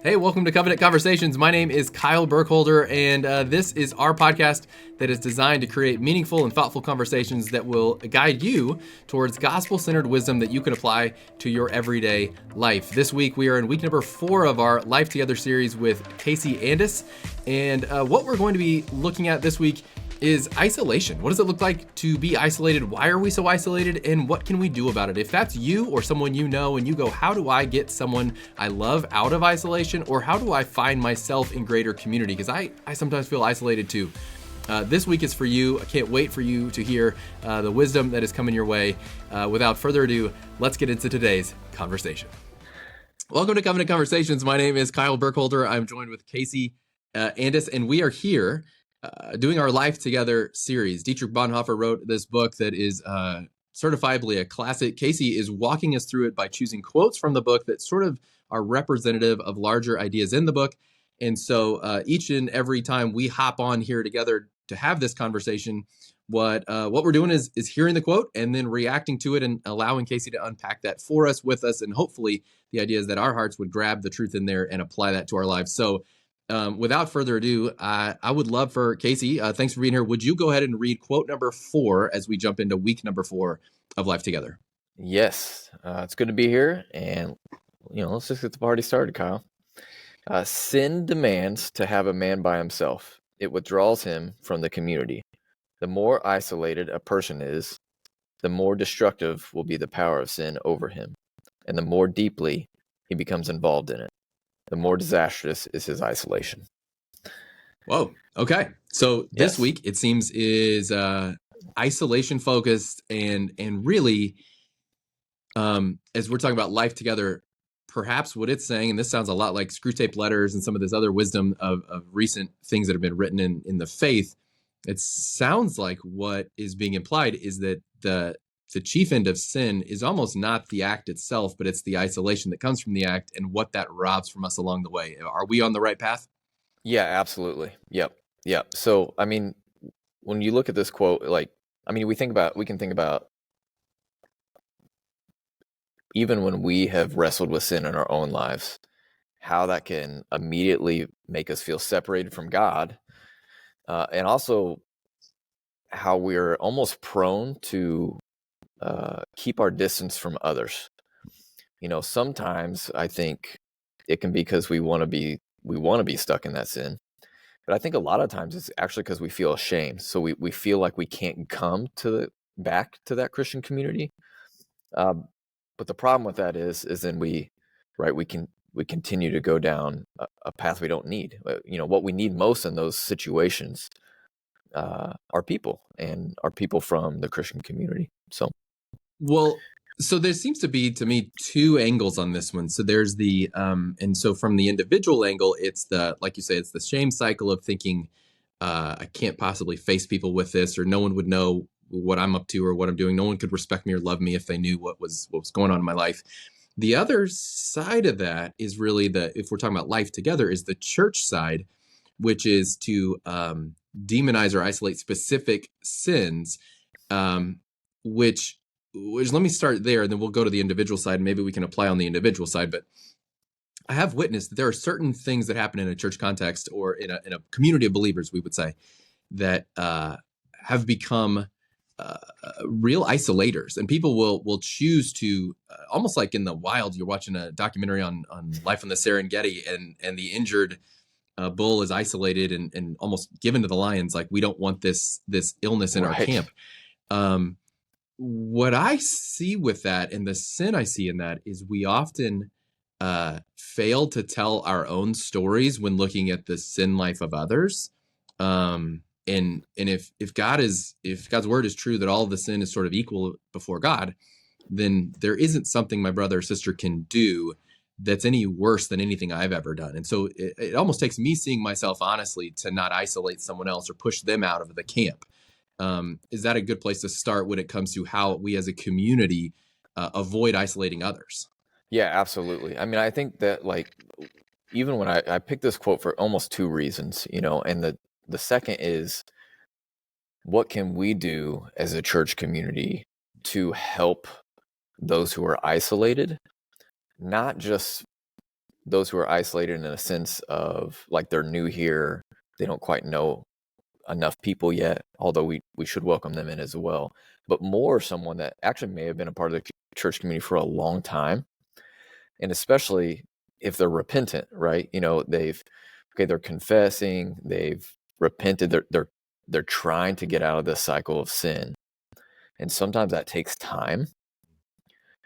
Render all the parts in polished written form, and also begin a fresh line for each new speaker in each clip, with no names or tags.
Hey, welcome to Covenant Conversations. My name is Kyle Burkholder, and this is our podcast that is designed to create meaningful and thoughtful conversations that will guide you towards gospel-centered wisdom that you can apply to your everyday life. This week, we are in week number 4 of our Life Together series with Casey Andis, and what we're going to be looking at this week is isolation. What does it look like to be isolated? Why are we so isolated? And what can we do about it? If that's you or someone you know and you go, how do I get someone I love out of isolation? Or how do I find myself in greater community? Because I sometimes feel isolated too. This week is for you. I can't wait for you to hear the wisdom that is coming your way. Without further ado, let's get into today's conversation. Welcome to Covenant Conversations. My name is Kyle Burkholder. I'm joined with Casey Andis, and we are here doing our Life Together series. Dietrich Bonhoeffer wrote this book that is certifiably a classic. Casey is walking us through it by choosing quotes from the book that sort of are representative of larger ideas in the book. And so each and every time we hop on here together to have this conversation, what we're doing is hearing the quote and then reacting to it and allowing Casey to unpack that for us, with us. And hopefully the idea is that our hearts would grab the truth in there and apply that to our lives. So without further ado, I would love for Casey, thanks for being here. Would you go ahead and read quote number 4 as we jump into week number 4 of Life Together?
Yes, it's good to be here. And, let's just get the party started, Kyle. Sin demands to have a man by himself. It withdraws him from the community. The more isolated a person is, the more destructive will be the power of sin over him, and the more deeply he becomes involved in it, the more disastrous is his isolation.
Whoa. Okay. So this week, it seems, is isolation focused and really, as we're talking about life together, perhaps what it's saying, and this sounds a lot like Screw Tape Letters and some of this other wisdom of recent things that have been written in the faith, it sounds like what is being implied is that the chief end of sin is almost not the act itself, but it's the isolation that comes from the act and what that robs from us along the way. Are we on the right path?
Yeah, absolutely. Yep. So, when you look at this quote, we can think about even when we have wrestled with sin in our own lives, how that can immediately make us feel separated from God, and also how we're almost prone to keep our distance from others. Sometimes I think it can be because we want to be stuck in that sin, but I think a lot of times it's actually because we feel ashamed. So we feel like we can't come back to that Christian community. But the problem with that is then we continue to go down a path we don't need. What we need most in those situations are people from the Christian community.
So there seems to be, to me, 2 angles on this one. So there's the, and so from the individual angle, it's like you say, it's the shame cycle of thinking, I can't possibly face people with this, or no one would know what I'm up to or what I'm doing. No one could respect me or love me if they knew what was going on in my life. The other side of that is really if we're talking about life together, is the church side, which is to demonize or isolate specific sins, which let me start there, and then we'll go to the individual side, and maybe we can apply on the individual side. But I have witnessed that there are certain things that happen in a church context or in a community of believers, we would say, that have become real isolators, and people will choose to almost like in the wild. You're watching a documentary on life on the Serengeti, and the injured bull is isolated and almost given to the lions. Like, we don't want this illness in our camp. What I see with that, and the sin I see in that, is we often fail to tell our own stories when looking at the sin life of others. And if God's word is true, that all of the sin is sort of equal before God, then there isn't something my brother or sister can do that's any worse than anything I've ever done. And so it almost takes me seeing myself honestly to not isolate someone else or push them out of the camp. Is that a good place to start when it comes to how we as a community avoid isolating others?
Yeah, absolutely. I think that, even when I picked this quote for almost 2 reasons, and the second is, what can we do as a church community to help those who are isolated, not just those who are isolated in a sense of like they're new here, they don't quite know enough people yet, although we should welcome them in as well. But more someone that actually may have been a part of the church community for a long time, and especially if they're repentant, right? They're confessing, they've repented, they're trying to get out of this cycle of sin. And sometimes that takes time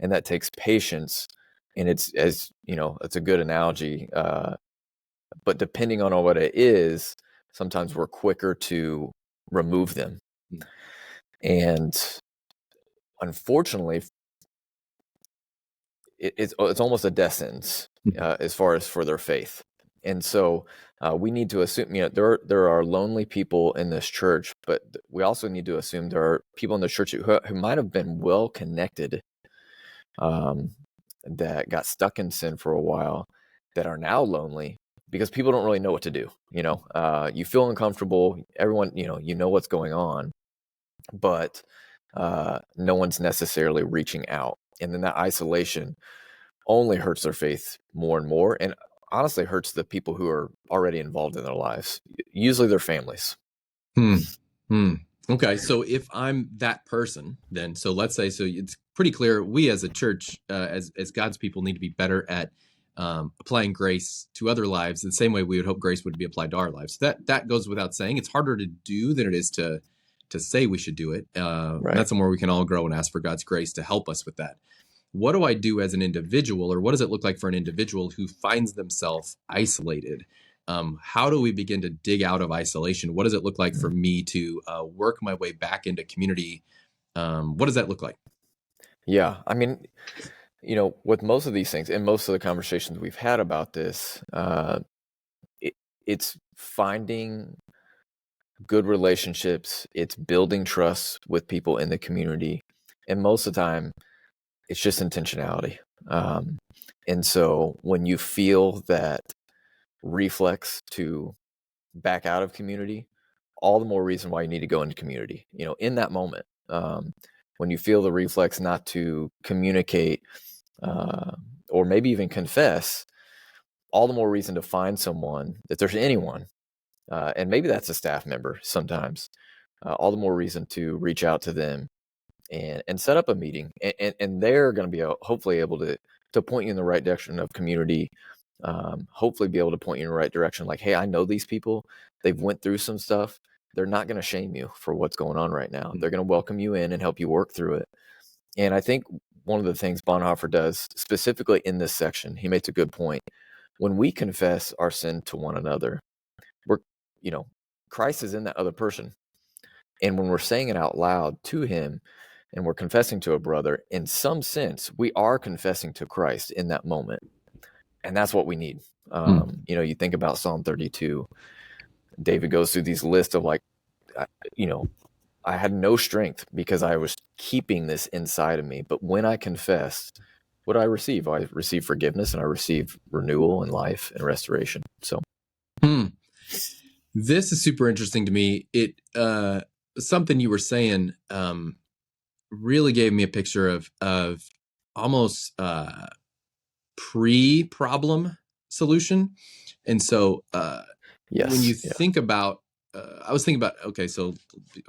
and that takes patience. And it's, as you know, it's a good analogy. But depending on what it is, sometimes we're quicker to remove them. And unfortunately, it's almost a death sentence as far as for their faith. And so we need to assume, there are lonely people in this church, but we also need to assume there are people in the church who might have been well connected, that got stuck in sin for a while, that are now lonely because people don't really know what to do. You feel uncomfortable. Everyone, you know what's going on, but no one's necessarily reaching out. And then that isolation only hurts their faith more and more, and honestly hurts the people who are already involved in their lives, usually their families.
Okay, so if I'm that person, then so let's say, so it's pretty clear we as a church, as God's people, need to be better at applying grace to other lives the same way we would hope grace would be applied to our lives. That goes without saying. It's harder to do than it is to say we should do it.
Right.
That's somewhere we can all grow and ask for God's grace to help us with that. What do I do as an individual, or what does it look like for an individual who finds themselves isolated? How do we begin to dig out of isolation? What does it look like for me to work my way back into community? What does that look like?
Yeah, I mean, with most of these things and most of the conversations we've had about this, it's finding good relationships, it's building trust with people in the community, and most of the time, it's just intentionality. And so when you feel that reflex to back out of community, all the more reason why you need to go into community, in that moment. When you feel the reflex not to communicate or maybe even confess, all the more reason to find someone, if there's anyone, and maybe that's a staff member sometimes, all the more reason to reach out to them and set up a meeting, and they're going to be hopefully able to point you in the right direction of community. Hopefully be able to point you in the right direction. Like, hey, I know these people, they've went through some stuff. They're not going to shame you for what's going on right now. They're going to welcome you in and help you work through it. And I think one of the things Bonhoeffer does specifically in this section, he makes a good point. When we confess our sin to one another, Christ is in that other person. And when we're saying it out loud to him, and we're confessing to a brother, in some sense, we are confessing to Christ in that moment. And that's what we need. You think about Psalm 32, David goes through these lists of like, I had no strength because I was keeping this inside of me. But when I confessed, what did I receive? I received forgiveness, and I received renewal and life and restoration. So
this is super interesting to me. It something you were saying really gave me a picture of almost pre-problem solution. And so
yes,
when you think about, I was thinking about, okay, so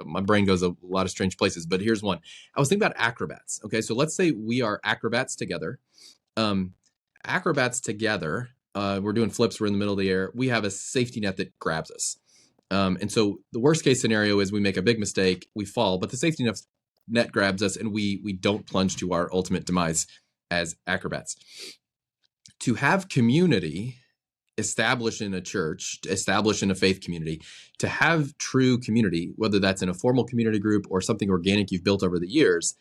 my brain goes a lot of strange places, but here's one. I was thinking about acrobats. Okay, so let's say we are acrobats together. We're doing flips, we're in the middle of the air. We have a safety net that grabs us. And so the worst case scenario is we make a big mistake, we fall, but the safety net grabs us, and we don't plunge to our ultimate demise as acrobats. To have community established in a church, established in a faith community, to have true community, whether that's in a formal community group or something organic you've built over the years,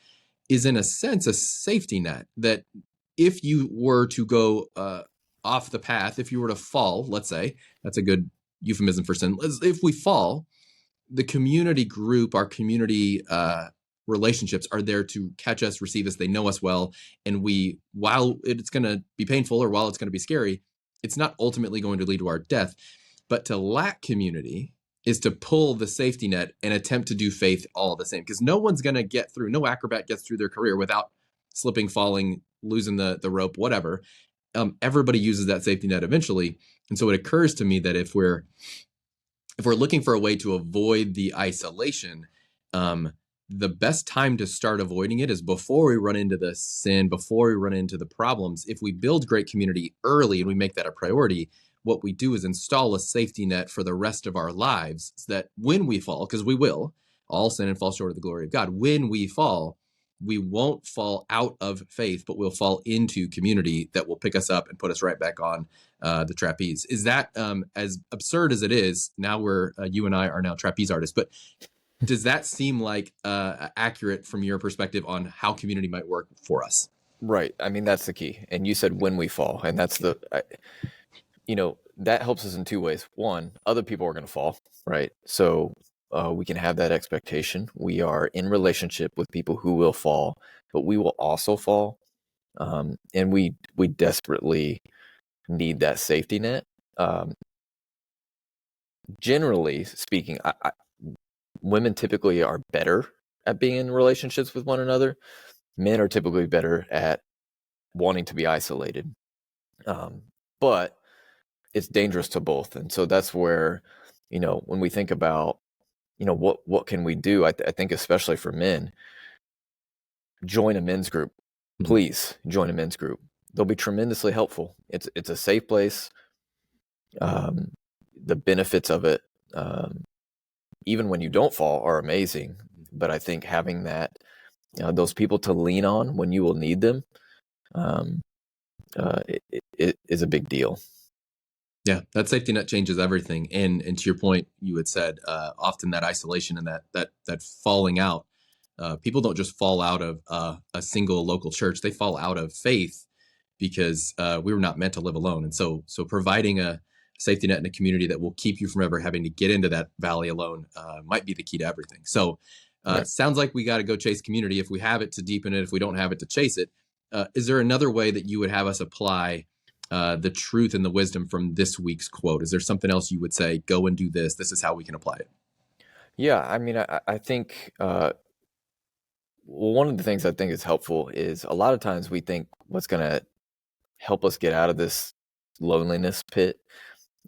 is in a sense a safety net that if you were to go off the path, if you were to fall, let's say, that's a good euphemism for sin. If we fall, the community group, our community relationships are there to catch us, receive us. They know us well. And while it's going to be painful or while it's going to be scary, it's not ultimately going to lead to our death. But to lack community is to pull the safety net and attempt to do faith all the same. Because no one's going to get through, no acrobat gets through their career without slipping, falling, losing the rope, whatever. everybody uses that safety net eventually. And so it occurs to me that if we're looking for a way to avoid the isolation, the best time to start avoiding it is before we run into the sin, before we run into the problems. If we build great community early and we make that a priority, what we do is install a safety net for the rest of our lives, so that when we fall, because we will, all sin and fall short of the glory of God, when we fall, we won't fall out of faith, but we'll fall into community that will pick us up and put us right back on the trapeze. Is that, as absurd as it is, now you and I are now trapeze artists, but does that seem like accurate from your perspective on how community might work for us?
Right. I mean, that's the key. And you said when we fall, and that's that helps us in two ways. One, other people are going to fall, right? So we can have that expectation. We are in relationship with people who will fall, but we will also fall. And we desperately need that safety net. Generally speaking, women typically are better at being in relationships with one another. Men are typically better at wanting to be isolated. But it's dangerous to both. And so that's where, when we think about, what can we do? I think especially for men, join a men's group. Please join a men's group. They'll be tremendously helpful. It's a safe place. The benefits of it, even when you don't fall, are amazing. But I think having that, those people to lean on when you will need them, it is a big deal.
Yeah, that safety net changes everything. And to your point, you had said often that isolation and that falling out, people don't just fall out of a single local church. They fall out of faith because we were not meant to live alone. And so providing a safety net in a community that will keep you from ever having to get into that valley alone might be the key to everything. So
Right.
Sounds like we got to go chase community. If we have it, to deepen it. If we don't have it, to chase it. Is there another way that you would have us apply the truth and the wisdom from this week's quote? Is there something else you would say, go and do this? This is how we can apply it.
Yeah, I mean, I think one of the things I think is helpful is a lot of times we think what's going to help us get out of this loneliness pit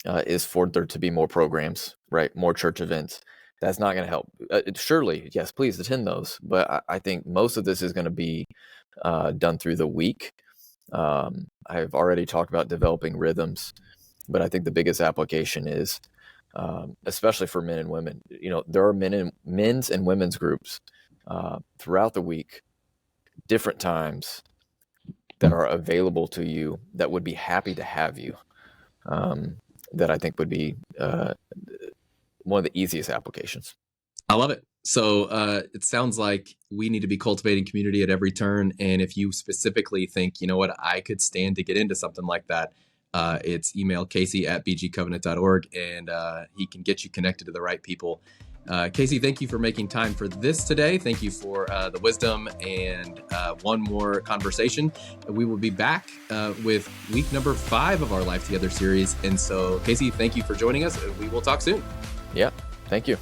is for there to be more programs, right? More church events. That's not going to help. Surely, yes, please attend those. But I think most of this is going to be done through the week. I've already talked about developing rhythms, but I think the biggest application is, especially for men and women, there are men's and women's groups throughout the week, different times that are available to you that would be happy to have you, that I think would be one of the easiest applications.
I love it. So it sounds like we need to be cultivating community at every turn. And if you specifically think, you know what, I could stand to get into something like that, it's email Casey@bgcovenant.org, and he can get you connected to the right people. Casey, thank you for making time for this today. Thank you for the wisdom and one more conversation. We will be back with week number 5 of our Life Together series. And so, Casey, thank you for joining us. We will talk soon.
Yeah, thank you.